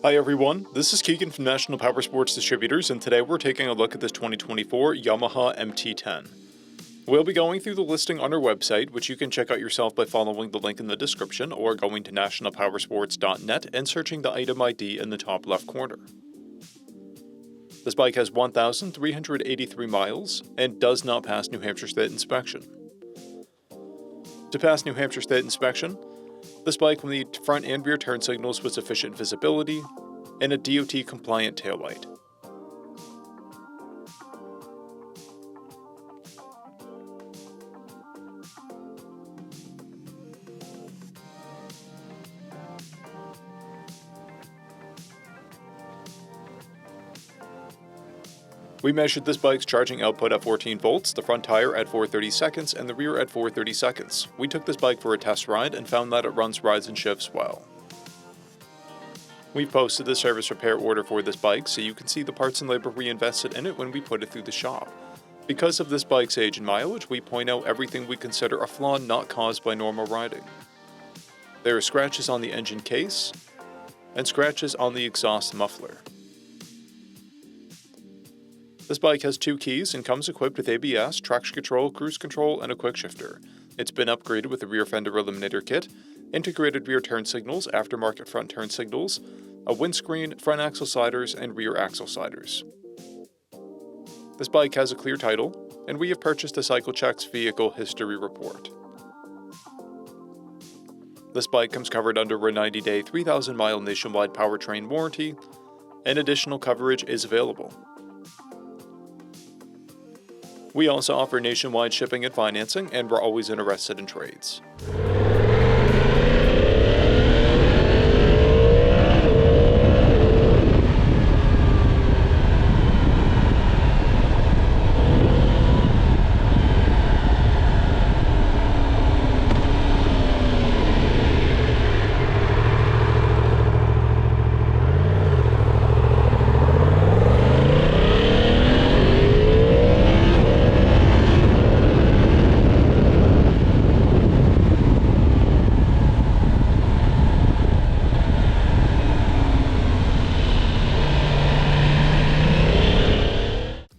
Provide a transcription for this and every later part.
Hi everyone, this is Keegan from National Powersports Distributors, and today we're taking a look at this 2024 Yamaha MT10. We'll be going through the listing on our website, which you can check out yourself by following the link in the description or going to nationalpowersports.net and searching the item ID in the top left corner. This bike has 1,383 miles and does not pass New Hampshire State inspection. To pass New Hampshire State inspection, this bike will need front and rear turn signals with sufficient visibility and a DOT-compliant taillight. We measured this bike's charging output at 14 volts, the front tire at 430 seconds, and the rear at 430 seconds. We took this bike for a test ride and found that it runs, rides, and shifts well. We've posted the service repair order for this bike so you can see the parts and labor we invested in it when we put it through the shop. Because of this bike's age and mileage, we point out everything we consider a flaw not caused by normal riding. There are scratches on the engine case and scratches on the exhaust muffler. This bike has 2 keys and comes equipped with ABS, traction control, cruise control, and a quick shifter. It's been upgraded with a rear fender eliminator kit, integrated rear turn signals, aftermarket front turn signals, a windscreen, front axle sliders, and rear axle sliders. This bike has a clear title, and we have purchased a CycleCheck's vehicle history report. This bike comes covered under a 90-day, 3,000-mile nationwide powertrain warranty, and additional coverage is available. We also offer nationwide shipping and financing, and we're always interested in trades.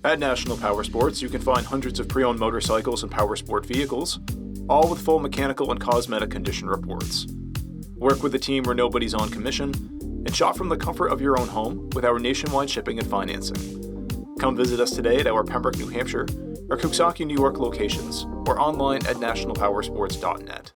At National Powersports, you can find hundreds of pre-owned motorcycles and powersport vehicles, all with full mechanical and cosmetic condition reports. Work with a team where nobody's on commission, and shop from the comfort of your own home with our nationwide shipping and financing. Come visit us today at our Pembroke, New Hampshire, or Coxsackie, New York locations, or online at nationalpowersports.net.